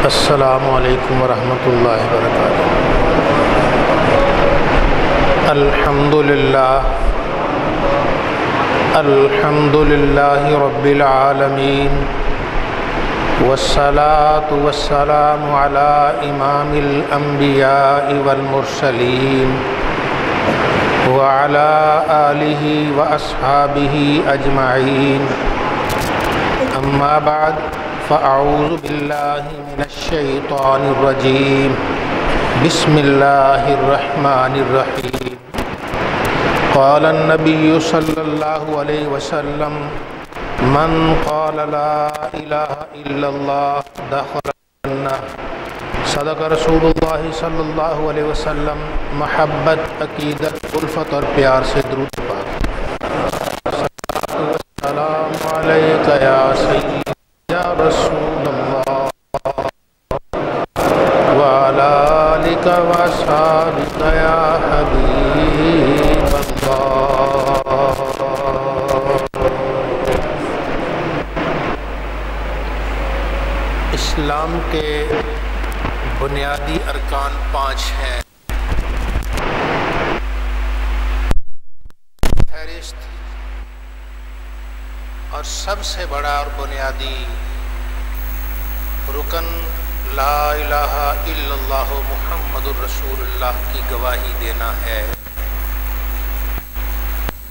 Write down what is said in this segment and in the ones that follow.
السلام علیکم ورحمۃ اللہ وبرکاتہ۔ الحمد للہ رب العالمین، والصلاة والسلام علی امام الانبیاء والمرسلین وعلی آلہ واصحابہ اجمعین، اما بعد فاعوذ باللہ من الشیطان الرجیم، بسم اللہ الرحمن الرحیم۔ قال النبی صلی اللہ علیہ وسلم من قال لا الہ الا اللہ دخل الجنہ۔ صدق رسول اللہ صلی اللہ علیہ وسلم۔ محبت، عقیدت، الفت اور پیار سے درود پاک۔ السلام علیک یا سیدی یا رسول اللہ وعلی آلک واصحابک یا حبیب اللہ۔ اسلام کے بنیادی ارکان 5 ہیں۔ فہرست اور سب سے بڑا اور بنیادی رکن لا الہ الا اللہ محمد الرسول اللہ کی گواہی دینا ہے۔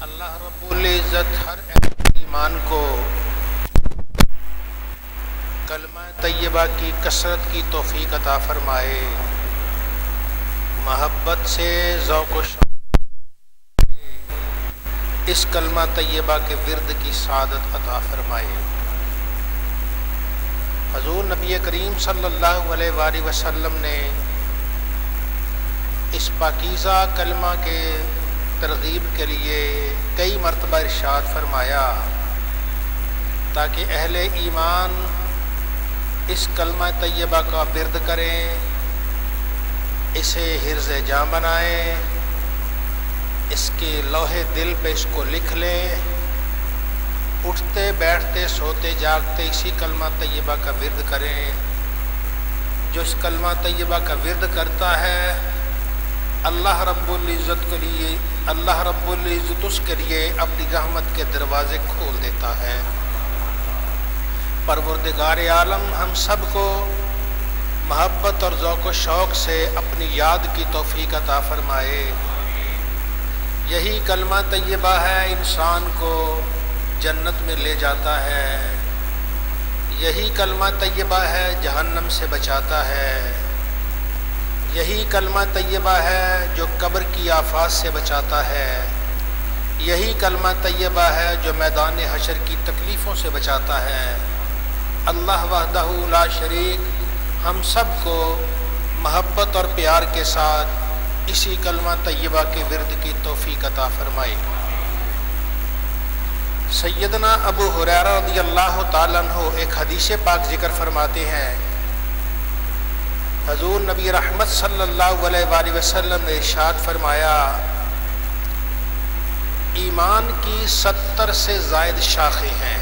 اللہ رب العزت ہر ایمان کو کلمہ طیبہ کی کثرت کی توفیق عطا فرمائے، محبت سے ذوق و شوق اس کلمہ طیبہ کے ورد کی سعادت عطا فرمائے۔ حضور نبی کریم صلی اللہ علیہ وآلہ وسلم نے اس پاکیزہ کلمہ کے ترغیب کے لیے کئی مرتبہ ارشاد فرمایا تاکہ اہل ایمان اس کلمہ طیبہ کا ورد کریں، اسے حرز جاں بنائیں، اس کے لوہے دل پہ اس کو لکھ لیں، اٹھتے بیٹھتے سوتے جاگتے اسی کلمہ طیبہ کا ورد کریں۔ جو اس کلمہ طیبہ کا ورد کرتا ہے اللہ رب العزت اس کے لیے اپنی رحمت کے دروازے کھول دیتا ہے۔ پروردگار عالم ہم سب کو محبت اور ذوق و شوق سے اپنی یاد کی توفیق عطا فرمائے۔ یہی کلمہ طیبہ ہے انسان کو جنت میں لے جاتا ہے، یہی کلمہ طیبہ ہے جہنم سے بچاتا ہے، یہی کلمہ طیبہ ہے جو قبر کی آفات سے بچاتا ہے، یہی کلمہ طیبہ ہے جو میدان حشر کی تکلیفوں سے بچاتا ہے۔ اللہ وحدہ لا شریک ہم سب کو محبت اور پیار کے ساتھ اسی کلمہ طیبہ کے ورد کی توفیق عطا فرمائے۔ سیدنا ابو ہریرہ رضی اللہ تعالیٰ عنہ ایک حدیث پاک ذکر فرماتے ہیں، حضور نبی رحمت صلی اللہ علیہ وآلہ وسلم نے ارشاد فرمایا، ایمان کی 70 سے زائد شاخیں ہیں۔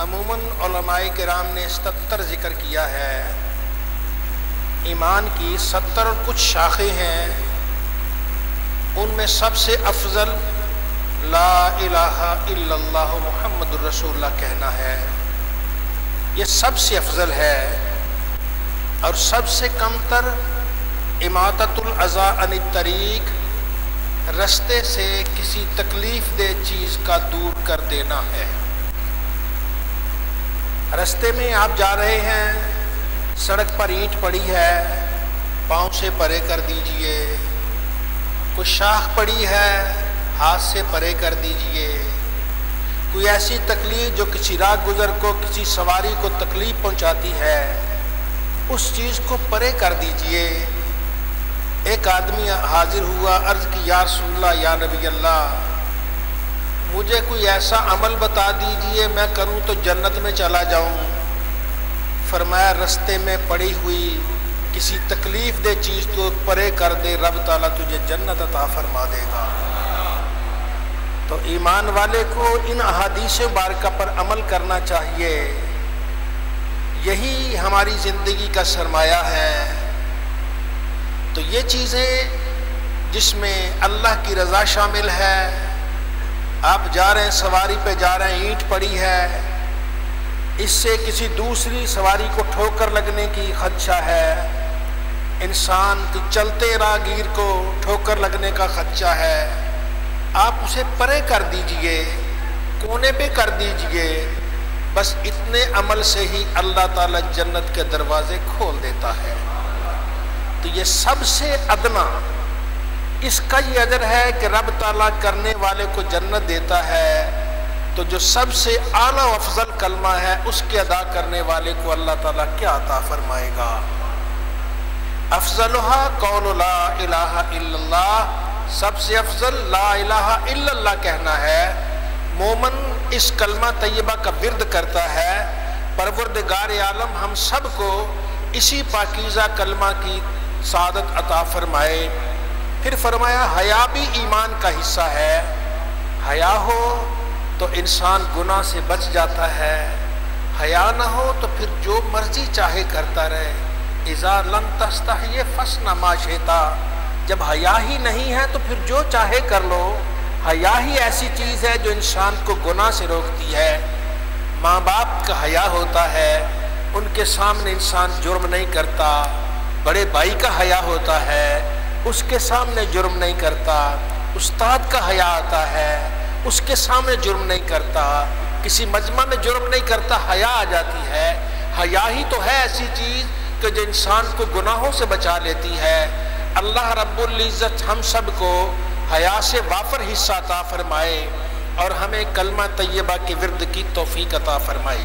عموماً علماء کرام نے 77 ذکر کیا ہے، ایمان کی 70 اور کچھ شاخیں ہیں، ان میں سب سے افضل لا الہ الا اللہ محمد الرسول اللہ کہنا ہے۔ یہ سب سے افضل ہے، اور سب سے کم تر اماطۃ الاذی عن الطریق، رستے سے کسی تکلیف دہ چیز کا دور کر دینا ہے۔ رستے میں آپ جا رہے ہیں، سڑک پر اینٹ پڑی ہے، پاؤں سے پرے کر دیجئے، کوئی شاخ پڑی ہے ہاتھ سے پرے کر دیجئے، کوئی ایسی تکلیف جو کسی راہ گزر کو کسی سواری کو تکلیف پہنچاتی ہے اس چیز کو پرے کر دیجئے۔ ایک آدمی حاضر ہوا، عرض کی یا رسول اللہ یا نبی اللہ مجھے کوئی ایسا عمل بتا دیجئے میں کروں تو جنت میں چلا جاؤں۔ فرمایا رستے میں پڑی ہوئی کسی تکلیف دہ چیز تو پرے کر دے، رب تعالیٰ تجھے جنت عطا فرما دے گا۔ تو ایمان والے کو ان احادیث مبارکہ پر عمل کرنا چاہیے۔ یہی ہماری زندگی کا سرمایہ ہے۔ تو یہ چیزیں جس میں اللہ کی رضا شامل ہے، آپ جا رہے ہیں سواری پہ جا رہے ہیں، اینٹ پڑی ہے، اس سے کسی دوسری سواری کو ٹھوکر لگنے کی خدشہ ہے، انسان کے چلتے راہگیر کو ٹھوکر لگنے کا خدشہ ہے، آپ اسے پرے کر دیجئے، کونے پہ کر دیجئے، بس اتنے عمل سے ہی اللہ تعالیٰ جنت کے دروازے کھول دیتا ہے۔ تو یہ سب سے ادنا اس کا یہ اجر ہے کہ رب تعالیٰ کرنے والے کو جنت دیتا ہے، تو جو سب سے اعلیٰ و افضل کلمہ ہے اس کے ادا کرنے والے کو اللہ تعالیٰ کیا عطا فرمائے گا؟ افضلھا قول لا الہ الا اللہ، سب سے افضل لا الہ الا اللہ کہنا ہے۔ مومن اس کلمہ طیبہ کا ورد کرتا ہے، پروردگار عالم ہم سب کو اسی پاکیزہ کلمہ کی سعادت عطا فرمائے۔ پھر فرمایا حیا بھی ایمان کا حصہ ہے، حیا ہو تو انسان گناہ سے بچ جاتا ہے، حیا نہ ہو تو پھر جو مرضی چاہے کرتا رہے۔ اذا لم تستحی فاصنع ما شئت، جب حیا ہی نہیں ہے تو پھر جو چاہے کر لو۔ حیا ہی ایسی چیز ہے جو انسان کو گناہ سے روکتی ہے۔ ماں باپ کا حیا ہوتا ہے، ان کے سامنے انسان جرم نہیں کرتا۔ بڑے بھائی کا حیا ہوتا ہے، اس کے سامنے جرم نہیں کرتا۔ استاد کا حیا آتا ہے، اس کے سامنے جرم نہیں کرتا۔ کسی مجمع میں جرم نہیں کرتا، حیا آ جاتی ہے۔ حیا ہی تو ہے ایسی چیز کہ جو انسان کو گناہوں سے بچا لیتی ہے۔ اللہ رب العزت ہم سب کو حیا سے وافر حصہ عطا فرمائے اور ہمیں کلمہ طیبہ کی ورد کی توفیق عطا فرمائے۔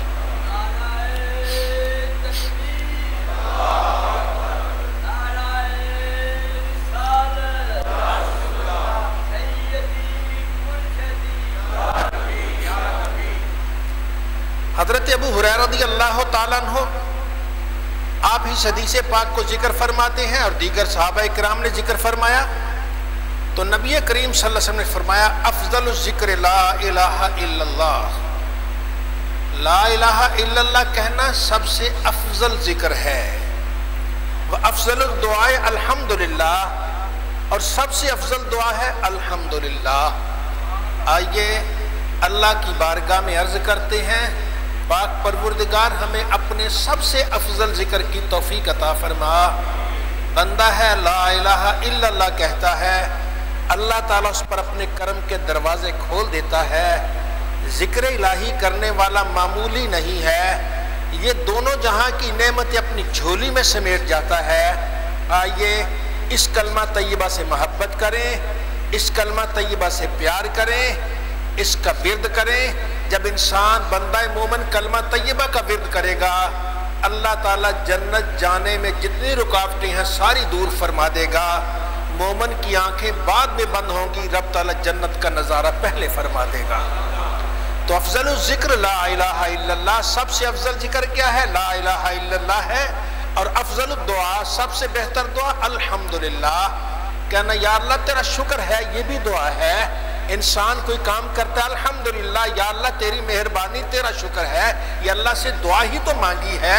حضرت ابو ہریرہ رضی اللہ تعالیٰ عنہ آپ ہی حدیث پاک کو ذکر فرماتے ہیں اور دیگر صحابہ کرام نے ذکر فرمایا، تو نبی کریم صلی اللہ علیہ وسلم نے فرمایا افضل الذکر لا الہ الا اللہ، لا الہ الا اللہ کہنا سب سے افضل ذکر ہے۔ وافضل الدعاء الحمدللہ، اور سب سے افضل دعا ہے الحمدللہ۔ آئیے اللہ کی بارگاہ میں عرض کرتے ہیں، پاک پروردگار ہمیں اپنے سب سے افضل ذکر کی توفیق عطا فرما۔ بندہ ہے لا الہ الا اللہ کہتا ہے، اللہ تعالیٰ اس پر اپنے کرم کے دروازے کھول دیتا ہے۔ ذکر الہی کرنے والا معمولی نہیں ہے، یہ دونوں جہاں کی نعمتیں اپنی جھولی میں سمیٹ جاتا ہے۔ آئیے اس کلمہ طیبہ سے محبت کریں، اس کلمہ طیبہ سے پیار کریں، اس کا ورد کریں۔ جب انسان بندہ مومن کلمہ طیبہ کا ورد کرے گا، اللہ تعالیٰ جنت جانے میں جتنی رکاوٹیں ہیں ساری دور فرما دے گا۔ مومن کی آنکھیں بعد میں بند ہوں گی، رب تعالیٰ جنت کا نظارہ پہلے فرما دے گا۔ تو افضل الذکر لا الہ الا اللہ، سب سے افضل ذکر کیا ہے؟ لا الہ الا اللہ ہے۔ اور افضل الدعا، سب سے بہتر دعا الحمدللہ، کہنا یا اللہ تیرا شکر ہے، یہ بھی دعا ہے۔ انسان کوئی کام کرتا ہے الحمدللہ، یا اللہ تیری مہربانی، تیرا شکر ہے، یا اللہ سے دعا ہی تو مانگی ہے،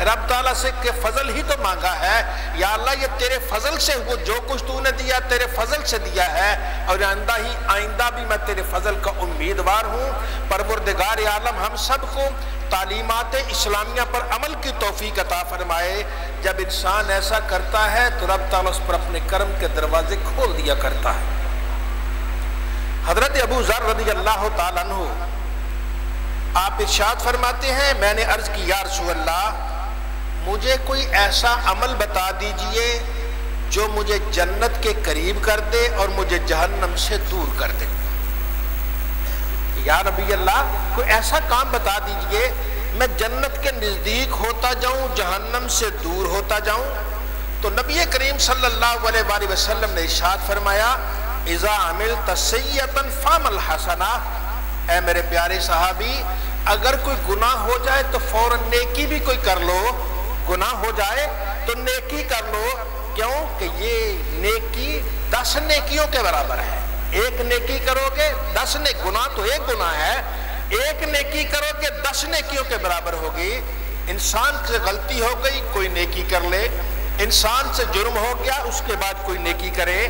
رب تعالیٰ سے کہ فضل ہی تو مانگا ہے، یا اللہ یہ تیرے فضل سے وہ جو کچھ تو نے دیا تیرے فضل سے دیا ہے، اور آئندہ بھی میں تیرے فضل کا امیدوار ہوں۔ پروردگار عالم ہم سب کو تعلیمات اسلامیہ پر عمل کی توفیق عطا فرمائے۔ جب انسان ایسا کرتا ہے تو رب تعالیٰ اس پر اپنے کرم کے دروازے کھول دیا کرتا ہے۔ حضرت ابو ذر رضی اللہ تعالیٰ عنہ آپ ارشاد فرماتے ہیں، میں نے عرض کی یا رسول اللہ مجھے کوئی ایسا عمل بتا دیجئے جو مجھے جنت کے قریب کر دے اور مجھے جہنم سے دور کر دے۔ یا نبی اللہ کوئی ایسا کام بتا دیجئے میں جنت کے نزدیک ہوتا جاؤں، جہنم سے دور ہوتا جاؤں۔ تو نبی کریم صلی اللہ علیہ وآلہ وسلم نے ارشاد فرمایا اذا عملت سیئۃ فاعمل حسنہ، اے میرے پیارے صحابی اگر کوئی گناہ ہو جائے تو فوراً نیکی بھی کوئی کر لو، گناہ ہو جائے تو نیکی کر لو۔ کیوں کہ یہ نیکی 10 نیکیوں کے برابر ہے۔ ایک نیکی کرو گے 10 گناہ تو ایک گناہ ہے، ایک نیکی کرو گے 10 نیکیوں کے برابر ہوگی۔ انسان سے غلطی ہو گئی کوئی نیکی کر لے، انسان سے جرم ہو گیا اس کے بعد کوئی نیکی کرے،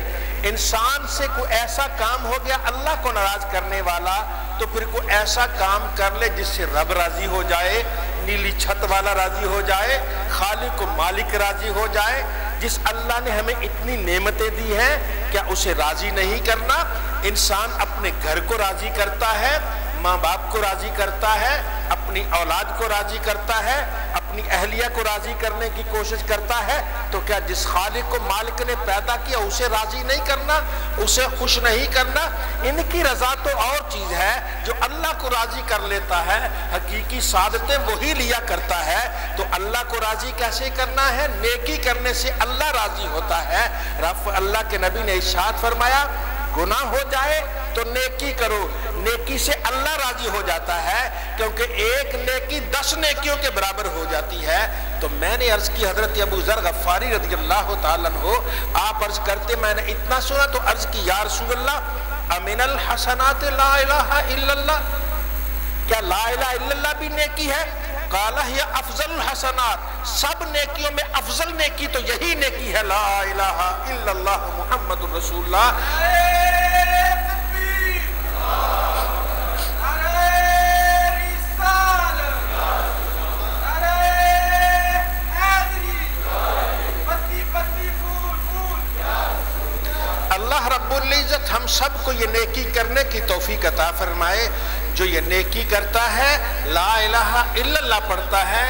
انسان سے کوئی ایسا کام ہو گیا اللہ کو ناراض کرنے والا تو پھر کوئی ایسا کام کر لے جس سے رب راضی ہو جائے، نیلی چھت والا راضی ہو جائے، خالق و مالک راضی ہو جائے۔ جس اللہ نے ہمیں اتنی نعمتیں دی ہیں کیا اسے راضی نہیں کرنا؟ انسان اپنے گھر کو راضی کرتا ہے، ماں باپ کو راضی کرتا ہے، اپنی اولاد کو راضی کرتا ہے، اپنی اہلیہ کو راضی کرنے کی کوشش کرتا ہے، تو کیا جس خالق کو مالک نے پیدا کیا اسے راضی نہیں کرنا، اسے خوش نہیں کرنا؟ ان کی رضا تو اور چیز ہے، جو اللہ کو راضی کر لیتا ہے حقیقی سعادتیں وہی لیا کرتا ہے۔ تو اللہ کو راضی کیسے کرنا ہے؟ نیکی کرنے سے اللہ راضی ہوتا ہے۔ اللہ کے نبی نے ارشاد فرمایا گناہ ہو جائے تو نیکی کرو، نیکی سے اللہ راضی ہو جاتا ہے، کیونکہ ایک نیکی 10 نیکیوں کے برابر ہو جاتی ہے۔ تو میں نے عرض کی حضرت ابو ذر غفاری رضی اللہ تعالیٰ عنہ، آپ عرض کرتے میں نے اتنا سنا تو عرض کی یا رسول اللہ امن الحسنات لا الہ الا اللہ، کیا لا الہ الا اللہ بھی نیکی ہے؟ قال ہی افضل الحسنات، سب نیکیوں میں افضل نیکی تو یہی نیکی ہے لا الہ الا اللہ محمد رسول اللہ۔ اللہ رب العزت ہم سب کو یہ نیکی کرنے کی توفیق عطا فرمائے۔ جو یہ نیکی کرتا ہے، لا الہ الا اللہ پڑھتا ہے،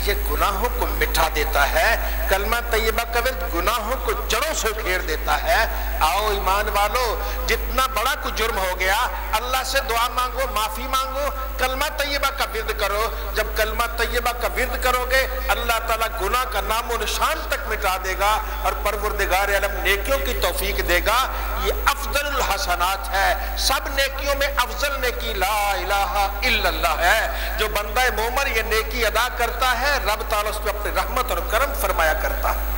یہ گناہوں کو مٹھا دیتا ہے۔ کلمہ طیبہ کا ورد گناہوں کو جڑوں سے کھیر دیتا ہے۔ آؤ ایمان والو، جتنا بڑا کوئی جرم ہو گیا اللہ سے دعا مانگو، معافی مانگو، کلمہ طیبہ کا ورد کرو۔ جب کلمہ طیبہ کا ورد کرو گے اللہ تعالیٰ گناہ کا نام و نشان تک مٹا دے گا اور پروردگار عالم نیکیوں کی توفیق دے گا۔ یہ افضل الحسنات ہے، سب نیکیوں میں افضل نیکی لا الہ الا اللہ ہے۔ جو بندہ مومن یہ نیکی ادا کرتا ہے رب تعالیٰ اس پہ اپنی رحمت اور کرم فرمایا کرتا ہے۔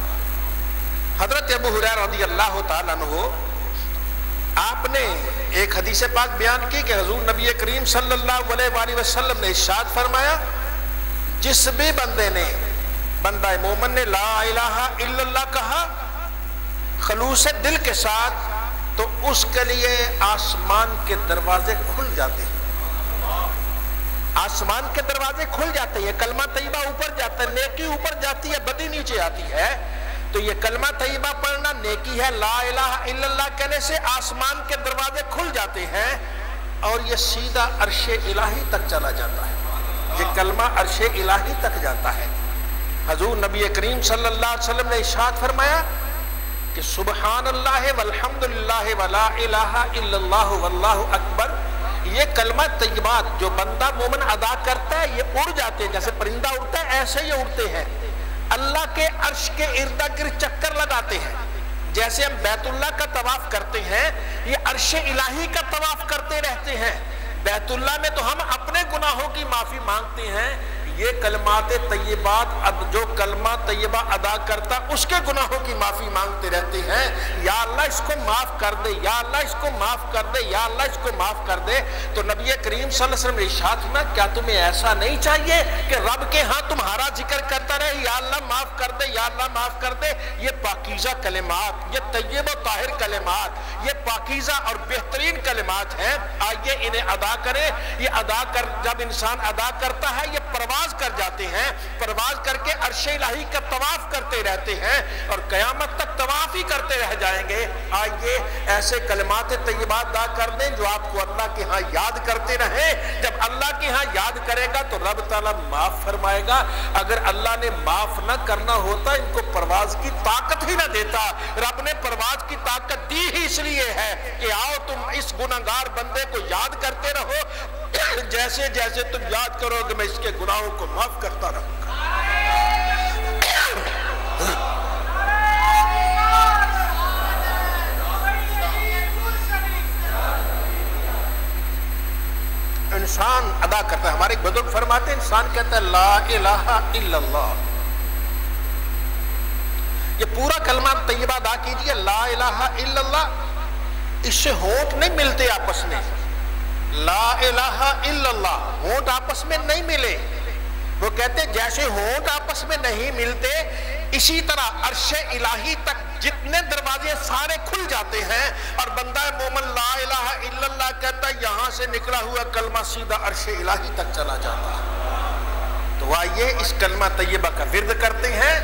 حضرت ابو ہریرہ رضی اللہ تعالیٰ عنہ، آپ نے ایک حدیث پاک بیان کی کہ حضور نبی کریم صلی اللہ علیہ وآلہ وسلم نے ارشاد فرمایا جس بھی بندہ مومن نے لا الہ الا اللہ کہا خلوص دل کے ساتھ تو اس کے لیے آسمان کے دروازے کھل جاتے ہیں، آسمان کے دروازے کھل جاتے ہیں۔ کلمہ طیبہ اوپر جاتا ہے، نیکی اوپر جاتی ہے، بدی نیچے آتی ہے۔ تو یہ کلمہ طیبہ پڑھنا نیکی ہے، لا الہ الا اللہ کہنے سے آسمان کے دروازے کھل جاتے ہیں اور یہ سیدھا عرش الہی تک چلا جاتا ہے۔ یہ کلمہ عرش الہی تک جاتا ہے۔ حضور نبی کریم صلی اللہ علیہ وسلم نے ارشاد فرمایا کہ سبحان اللہ والحمدللہ ولا الہ الا اللہ واللہ اکبر، یہ کلمہ طیبات جو بندہ مومن ادا کرتا ہے یہ اڑ جاتے ہیں، جیسے پرندہ اڑتا ہے ایسے ہی اڑتے ہیں، اللہ کے عرش کے ارد گرد چکر لگاتے ہیں۔ جیسے ہم بیت اللہ کا طواف کرتے ہیں یہ عرش الہی کا طواف کرتے رہتے ہیں۔ بیت اللہ میں تو ہم اپنے گناہوں کی معافی مانگتے ہیں، یہ کلمات طیبات جو کلمہ طیبہ ادا کرتا اس کے گناہوں کی معافی مانگتے رہتے ہیں۔ یا اللہ اس کو معاف کر دے، یا اللہ اس کو معاف کر دے، یا اللہ اس کو معاف کر دے۔ تو نبی کریم صلی اللہ علیہ وسلم نے ارشاد فرمایا کیا تمہیں ایسا نہیں چاہیے کہ رب کے ہاں تمہارا ذکر کرتا رہے یا اللہ معاف کر دے، یا اللہ معاف کر دے؟ یہ پاکیزہ کلمات، یہ طیب و طاہر کلمات، یہ پاکیزہ اور بہترین کلمات ہیں، آئیے انہیں ادا کریں۔ یہ ادا کر جب انسان ادا کرتا ہے یہ پرواز کر جاتے ہیں، پرواز کر کے عرش الہی کا طواف کرتے رہتے ہیں اور قیامت تک طواف ہی کرتے رہ جائیں گے۔ آئیے ایسے کلمات طیبات ادا کر دیں جو آپ کو اللہ کے ہاں یاد کرتے رہیں۔ جب اللہ کے ہاں یاد کرے گا تو رب تعالیٰ معاف فرمائے گا۔ اگر اللہ نے معاف نہ کرنا ہوتا ان کو پرواز کی طاقت ہی نہ دیتا۔ رب نے پرواز کی طاقت دی ہی اس لیے ہے کہ آؤ تم اس گناہگار بندے کو یاد کرتے رہو، جیسے جیسے تم یاد کرو گے میں اس کے گناہوں کو معاف کرتا رہوں گا۔ انسان ادا کرتا ہے، ہمارے بزرگ فرماتے ہیں انسان کہتا ہے لا الہ الا اللہ، یہ پورا کلمہ طیبہ ادا کیجئے لا الہ الا اللہ۔ اس سے ہونٹ نہیں ملتے آپس میں، لا الہ الا اللہ ہونٹ آپس میں نہیں ملے، وہ کہتے جیسے ہونٹ آپس میں نہیں ملتے اسی طرح عرش الہی تک جتنے دروازے سارے کھل جاتے ہیں اور بندہ مومن لا الہ الا اللہ کہتا ہے یہاں سے نکلا ہوا کلمہ سیدھا عرش الہی تک چلا جاتا ہے۔ تو آئیے اس کلمہ طیبہ کا ورد کرتے ہیں،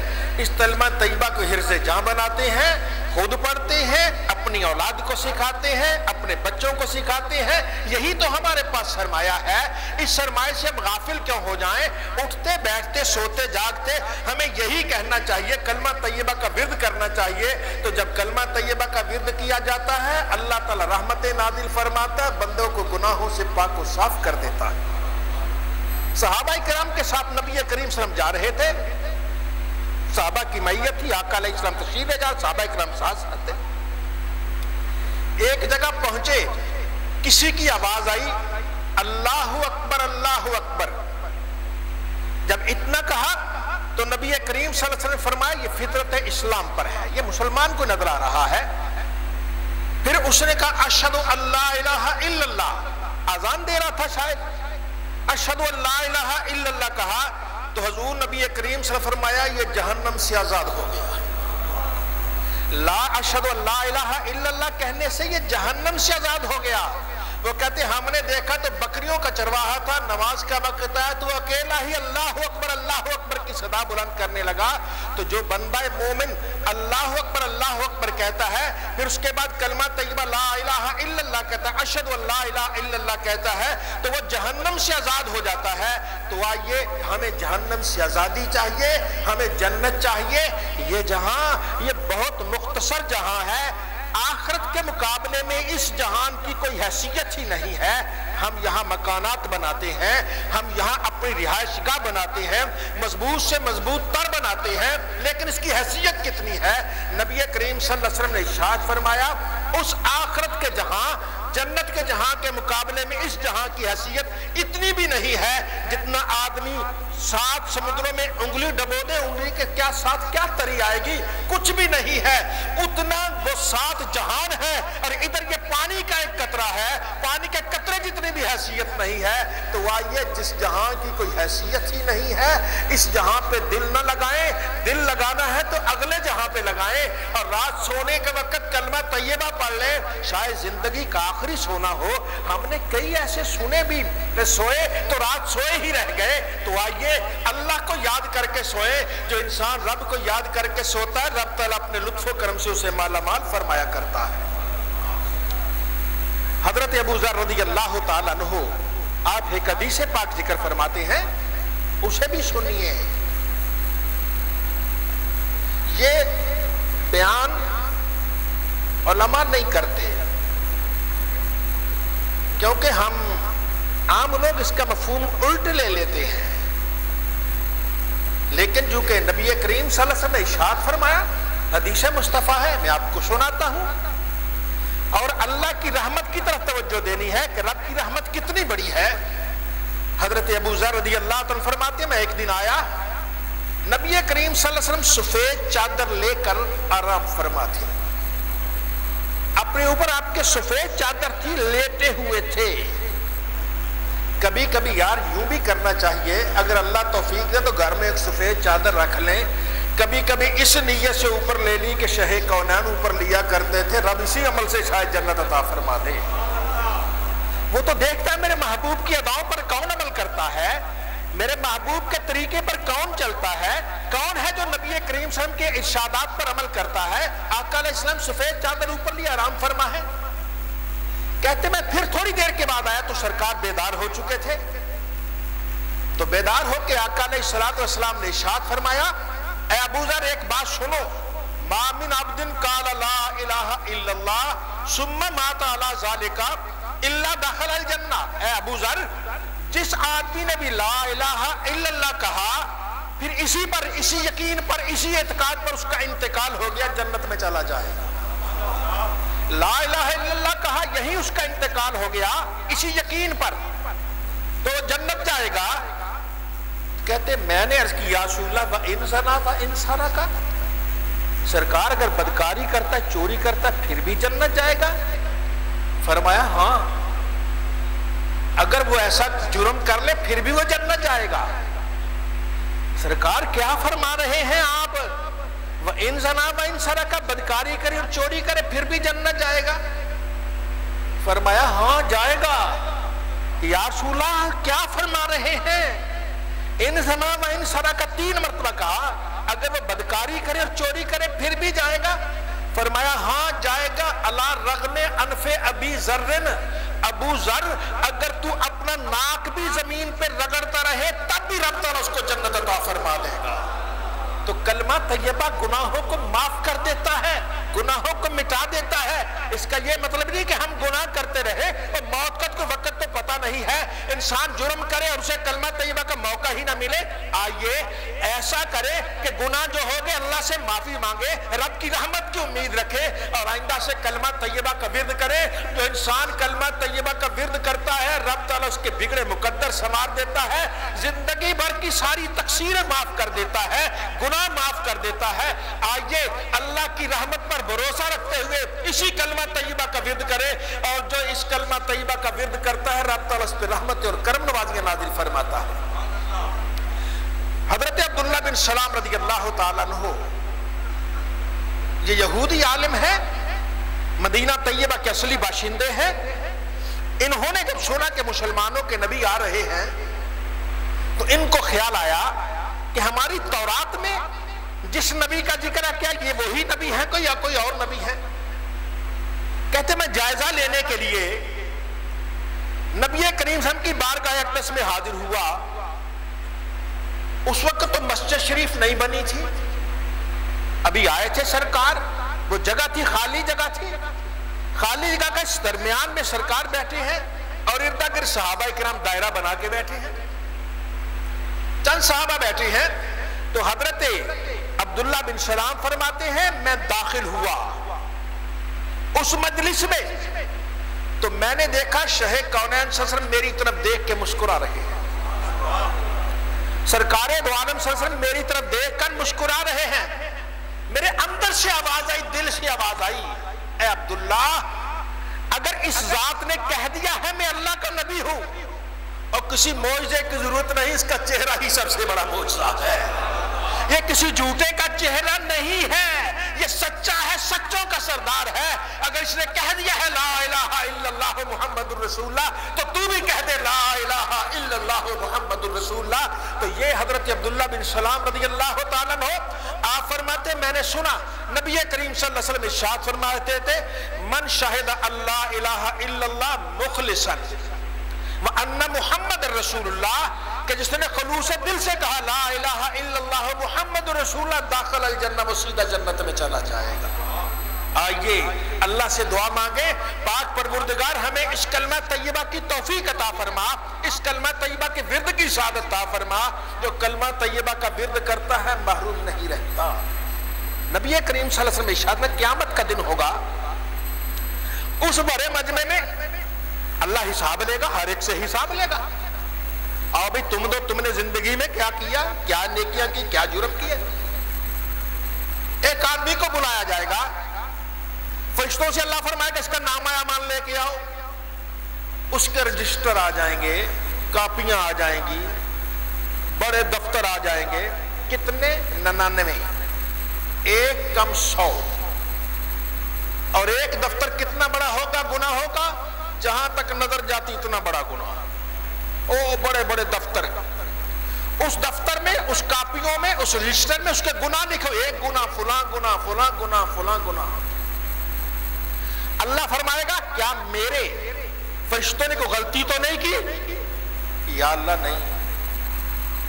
اس کلمہ طیبہ کو حرز جاں بناتے ہیں، خود پڑھتے ہیں، اپنی اولاد کو سکھاتے ہیں، اپنے بچوں کو سکھاتے ہیں۔ یہی تو ہمارے پاس سرمایہ ہے۔ اس سرمایہ سے ہم غافل کیوں ہو جائیں؟ اٹھتے بیٹھتے سوتے جاگتے ہمیں یہی کہنا چاہیے، کلمہ طیبہ کا ورد کرنا چاہیے۔ تو جب کلمہ طیبہ کا ورد کیا جاتا ہے اللہ تعالیٰ رحمت نازل فرماتا ہے، بندوں کو گناہوں سے پاک و صاف کر دیتا ہے۔ صحابہ کرام کے ساتھ نبی کریم صلی اللہ علیہ وسلم جا رہے تھے، صحابہ کی معیت تھی، آقا علیہ السلام تشریف لے جا، صحابہ کرام ساتھ ساتھ تھے۔ ایک جگہ پہنچے، کسی کی آواز آئی اللہ اکبر اللہ اکبر۔ جب اتنا کہا تو نبی کریم صلی اللہ علیہ وسلم فرمایا یہ فطرت اسلام پر ہے، یہ مسلمان کو نظر آ رہا ہے۔ پھر اس نے کہا اشہد ان لا الہ الا اللہ، اذان دے رہا تھا شاید، اشہد ان لا الہ الا اللہ کہا تو حضور نبی کریم صلی اللہ علیہ وسلم فرمایا یہ جہنم سے آزاد ہو گیا۔ لا اشہد ان لا الہ الا اللہ کہنے سے یہ جہنم سے آزاد ہو گیا۔ وہ کہتے ہم نے دیکھا تو بکریوں کا چرواہا تھا، نماز کا وقت آیا تو اکیلا ہی اللہ اکبر کی صدا بلند کرنے لگا۔ تو جو بندہ مومن اللہ اکبر کہتا ہے، پھر اس کے بعد کلمہ طیبہ لا الہ الا اللہ کہتا ہے، اشہد ان لا الہ الا اللہ کہتا ہے، تو وہ جہنم سے آزاد ہو جاتا ہے۔ تو آئیے ہمیں جہنم سے آزادی چاہیے، ہمیں جنت چاہیے۔ یہ جہاں یہ بہت مختصر جہاں ہے، آخرت کے مقابلے میں اس جہان کی کوئی حیثیت ہی نہیں ہے۔ ہم یہاں مکانات بناتے ہیں، ہم یہاں اپنی رہائش گاہ بناتے ہیں، مضبوط سے مضبوط تر بناتے ہیں، لیکن اس کی حیثیت کتنی ہے؟ نبی کریم صلی اللہ علیہ وسلم نے ارشاد فرمایا اس آخرت کے جہاں، جنت کے جہاں کے مقابلے میں اس جہاں کی حیثیت اتنی بھی نہیں ہے جتنا آدمی 7 سمندروں میں انگلی ڈبو دے، انگلی کے کیا ساتھ کیا تری آئے گی، کچھ بھی نہیں ہے۔ اتنا وہ 7 جہان ہے اور ادھر یہ پانی کا ایک قطرہ ہے، پانی کے قطرے جتنی بھی حیثیت نہیں ہے۔ تو آئیے جس جہاں کی کوئی حیثیت ہی نہیں ہے اس جہاں پہ دل نہ لگائیں، دل لگانا ہے تو اگلے جہاں پہ لگائیں، اور رات سونے کے وقت کلمہ طیبہ پڑھ لیں، شاید زندگی کا آخری سونا ہو۔ ہم نے کئی ایسے سنے بھی سوئے تو رات سوئے ہی رہ گئے۔ تو آئیے اللہ کو یاد کر کے سوئے۔ جو انسان رب کو یاد کر کے سوتا ہے رب تعالیٰ اپنے لطف و کرم سے اسے مالا مال فرمایا کرتا ہے۔ حضرت ابو ذر رضی اللہ تعالیٰ عنہ آپ ایک حدیث پاک ذکر فرماتے ہیں، اسے بھی سنیے۔ یہ بیان علماء نہیں کرتے کیونکہ ہم عام لوگ اس کا مفہوم الٹ لے لیتے ہیں، لیکن جو کہ نبی کریم صلی اللہ علیہ وسلم نے ارشاد فرمایا، حدیث مصطفیٰ ہے، میں آپ کو سناتا ہوں۔ اور اللہ کی رحمت کی طرف توجہ دینی ہے کہ رب کی رحمت کتنی بڑی ہے۔ حضرت ابو ذر رضی اللہ عنہ فرماتے ہیں میں ایک دن آیا، نبی کریم صلی اللہ علیہ وسلم سفید چادر لے کر آرام فرما تھے، اپنے اوپر آپ کے سفید چادر تھی، لیٹے ہوئے تھے۔ کبھی کبھی یار یوں بھی کرنا چاہیے، اگر اللہ توفیق دے تو گھر میں ایک سفید چادر رکھ لیں۔ کبھی کبھی اس نیت سے اوپر لے لی کہ شہ کونین اوپر لیا کرتے تھے، رب اسی عمل سے شاید جنت عطا فرما دے۔ وہ تو دیکھتا ہے میرے محبوب کی اداؤں پر کون عمل کرتا ہے، میرے محبوب کے طریقے پر کون چلتا ہے، کون ہے جو نبی کریم صلی اللہ علیہ وسلم کے ارشادات پر عمل کرتا ہے۔ آقا علیہ السلام سفید چادر اوپر لیا آرام فرما ہے۔ کہتے میں پھر تھوڑی دیر کے بعد آیا تو سرکار بیدار ہو چکے تھے۔ تو بیدار ہو کے آقا علیہ السلام نے ارشاد فرمایا اے ابو ذر ایک بات سنو، ما من عبد قال لا الہ الا اللہ ثم مات علی ذالک الا دخل الجنہ۔ اے ابو ذر جس آدمی نے بھی لا الہ الا اللہ کہا پھر اسی پر، اسی یقین پر، اسی اعتقاد پر اس کا انتقال ہو گیا، جنت میں چلا جائے گا۔ لا الہ الا اللہ کہا یہی اس کا انتقال ہو گیا اسی یقین پر، تو جنت جائے گا۔ کہتے میں نے عرض کی یا رسول اللہ وَإِنْ زَنَا وَإِنْ سَرَقَ، سرکار اگر بدکاری کرتا ہے، چوری کرتا ہے پھر بھی جنت جائے گا؟ فرمایا ہاں، اگر وہ ایسا جرم کر لے پھر بھی وہ جنت جائے گا۔ سرکار کیا فرما رہے ہیں آپ؟ وَإِن زَنَا وَإِن سَرَقَ، بدکاری کرے اور چوری کرے پھر بھی جنت جائے گا؟ فرمایا ہاں جائے گا۔ یا رسول اللہ کیا فرما رہے ہیں؟ ان زنا و ان سرقہ 3 مرتبہ کہا، اگر وہ بدکاری کرے اور چوری کرے پھر بھی جائے گا؟ فرمایا ہاں جائے گا۔ اللہ رغم انف ابی ذر، ابو ذر اگر تو اپنا ناک بھی زمین پہ رگڑتا رہے تب بھی رب تعالیٰ اس کو جنت عطا فرما دے گا۔ تو کلمہ طیبہ گناہوں کو معاف کر دیتا ہے، گناہوں کو مٹا دیتا ہے۔ اس کا یہ مطلب نہیں کہ ہم گناہ کرتے رہے اور موت کا کوئی وقت تو پتہ نہیں ہے، انسان جرم کرے اور اسے کلمہ طیبہ کا موقع ہی نہ ملے۔ آئیے ایسا کرے کہ گناہ جو ہو گئے اللہ سے معافی مانگے، رب کی رحمت کی امید رکھے اور آئندہ سے کلمہ طیبہ کا ورد کرے۔ جو انسان کلمہ طیبہ کا ورد کرتا ہے رب تعالیٰ اس کے بگڑے مقدر سنوار دیتا ہے، زندگی بھر کی ساری تقصیریں معاف کر دیتا ہے، گناہ معاف کر دیتا ہے۔ آئیے اللہ کی رحمت پر بھروسہ رکھتے ہوئے اسی کلمہ طیبہ کا ورد کرے، اور جو اس کلمہ طیبہ کا ورد کرتا ہے رب تعالیٰ اس پہ رحمت اور کرم نوازیاں نازل فرماتا ہے۔ حضرت عبداللہ بن سلام رضی اللہ تعالیٰ عنہ یہ یہودی عالم ہے، مدینہ طیبہ کے اصلی باشندے ہیں۔ انہوں نے جب سنا کہ مسلمانوں کے نبی آ رہے ہیں تو ان کو خیال آیا کہ ہماری تورات میں جس نبی کا ذکر ہے کیا یہ وہی نبی ہے کوئی یا کوئی اور نبی ہے؟ کہتے میں جائزہ لینے کے لیے نبی کریم صلی اللہ علیہ وسلم کی بارگاہ اقدس میں حاضر ہوا۔ اس وقت تو مسجد شریف نہیں بنی تھی، ابھی آئے تھے سرکار، وہ جگہ تھی خالی جگہ تھی، خالی جگہ کا اس درمیان میں سرکار بیٹھے ہیں اور ارد گرد صحابہ کرام دائرہ بنا کے بیٹھے ہیں۔ چند صحابہ بیٹھے ہیں تو حضرت عبداللہ بن سلام فرماتے ہیں میں داخل ہوا اس مجلس میں تو میں نے دیکھا شہ کونین صلی اللہ علیہ وسلم میری طرف دیکھ کے مسکرا رہے ہیں، سرکار دو عالم صلی اللہ علیہ وسلم میری طرف دیکھ کر مسکرا رہے ہیں۔ میرے اندر سے آواز آئی، دل سے آواز آئی، اے عبداللہ اگر اس ذات نے کہہ دیا ہے میں اللہ کا نبی ہوں اور کسی معجزے کی ضرورت نہیں، اس کا چہرہ ہی سب سے بڑا معجزہ ہے، یہ کسی جھوٹے کا چہرہ نہیں ہے، یہ سچا ہے، سچوں کا سردار ہے۔ اگر اس نے کہہ دیا ہے لا الہ الا اللہ محمد الرسول اللہ تو تو بھی کہہ دے لا الہ الا اللہ محمد الرسول اللہ۔ تو یہ حضرت عبداللہ بن سلام رضی اللہ تعالیٰ عنہ آپ فرماتے میں نے سنا نبی کریم صلی اللہ علیہ وسلم ارشاد فرماتے تھے من شہد اللہ الہ الا اللہ مخلصا وَأَنَّ محمد رسول اللہ، کہ جس نے خلوص دل سے کہا لا الہ الا اللہ محمد رسول اللہ داخل الجنہ، وہ سیدھا جنت میں چلا جائے گا۔ آئیے اللہ سے دعا مانگے پاک پروردگار ہمیں اس کلمہ طیبہ کی توفیق عطا فرما، اس کلمہ طیبہ کے ورد کی سعادت عطا فرما۔ جو کلمہ طیبہ کا ورد کرتا ہے محروم نہیں رہتا۔ نبی کریم صلی اللہ علیہ وسلم ارشاد میں قیامت کا دن ہوگا، اس بڑے مجمع میں اللہ حساب لے گا، ہر ایک سے حساب لے گا۔ آؤ بھئی تم نے زندگی میں کیا کیا، کیا نیکیاں کی، کیا جرم کیے۔ ایک آدمی کو بلایا جائے گا، فرشتوں سے اللہ فرمائے گا اس کا نامہ اعمال لے کے آؤ، اس کے رجسٹر آ جائیں گے، کاپیاں آ جائیں گی، بڑے دفتر آ جائیں گے۔ کتنے؟ 99، ایک کم 100۔ اور ایک دفتر کتنا بڑا ہوگا گناہوں کا؟ جہاں تک نظر جاتی اتنا بڑا گناہ، او بڑے بڑے دفتر۔ اس دفتر میں، اس کاپیوں میں، اس رجسٹر میں اس کے گناہ لکھو، ایک گناہ فلاں گناہ فلاں گناہ فلاں گناہ۔ اللہ فرمائے گا کیا میرے فرشتوں نے کوئی غلطی تو نہیں کی؟ یا اللہ نہیں،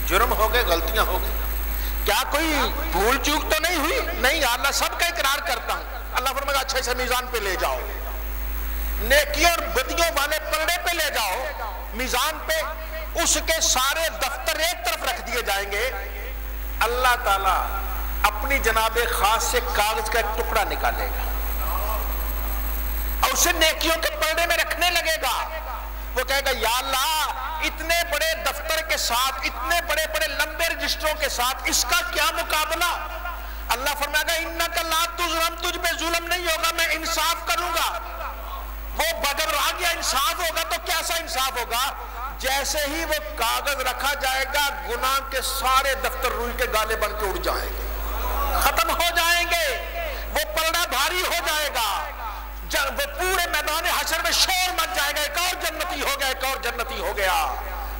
جرم ہو گئے، غلطیاں ہو گئی، کیا کوئی بھول چوک تو نہیں ہوئی؟ نہیں یا اللہ سب کا اقرار کرتا ہوں۔ اللہ فرمائے گا اچھا اسے میزان پہ لے جاؤ، نیکیوں اور بدیوں والے پلڑے پہ لے جاؤ، میزان پہ اس کے سارے دفتر ایک طرف رکھ دیے جائیں گے۔ اللہ تعالیٰ اپنی جناب خاص سے کاغذ کا ایک ٹکڑا نکالے گا اور اسے نیکیوں کے پلڑے میں رکھنے لگے گا۔ وہ کہے گا یا اللہ اتنے بڑے دفتر کے ساتھ، اتنے بڑے بڑے لمبے رجسٹروں کے ساتھ اس کا کیا مقابلہ؟ اللہ فرمائے گا انک لا تظلم، تجھ پہ ظلم نہیں ہوگا، میں انصاف کروں گا۔ وہ بدر آ گیا، انصاف ہوگا تو کیسا انصاف ہوگا؟ جیسے ہی وہ کاغذ رکھا جائے گا گناہ کے سارے دفتر روئی کے گالے بن کے اڑ جائیں گے، ختم ہو جائیں گے، وہ پلڑا بھاری ہو جائے گا، وہ پورے میدان حشر میں شور مچ جائے گا، ایک اور جنتی ہو گیا، ایک اور جنتی ہو گیا۔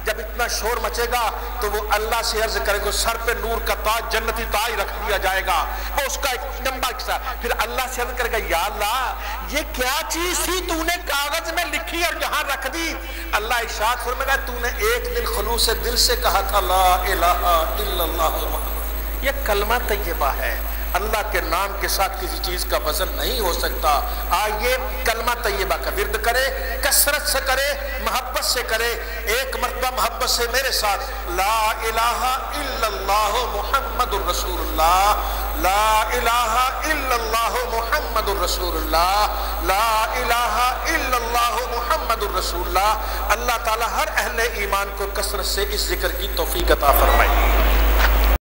جب اتنا شور مچے گا تو وہ اللہ سے عرض کرے گا، سر پہ نور کا تاج، جنتی تاج رکھ دیا جائے گا، وہ اس کا ایک لمبا حصہ، پھر اللہ سے عرض کرے گا یا اللہ یہ کیا چیز تھی تو نے کاغذ میں لکھی اور یہاں رکھ دی؟ اللہ ارشاد فرمائے گا تو نے ایک دن خلوص دل سے کہا تھا لا الہ الا اللہ محمد، یہ کلمہ طیبہ ہے، اللہ کے نام کے ساتھ کسی چیز کا وزن نہیں ہو سکتا۔ آئیے کلمہ طیبہ کا ورد کرے، کثرت سے کرے، محبت سے کرے، ایک مرتبہ محبت سے میرے ساتھ لا الہ الا اللہ محمد الرسول اللہ، لا الہ الا اللہ محمد الرسول اللہ، لا الہ الا اللہ محمد الرسول اللہ۔ اللہ تعالی ہر اہل ایمان کو کثرت سے اس ذکر کی توفیق عطا فرمائے۔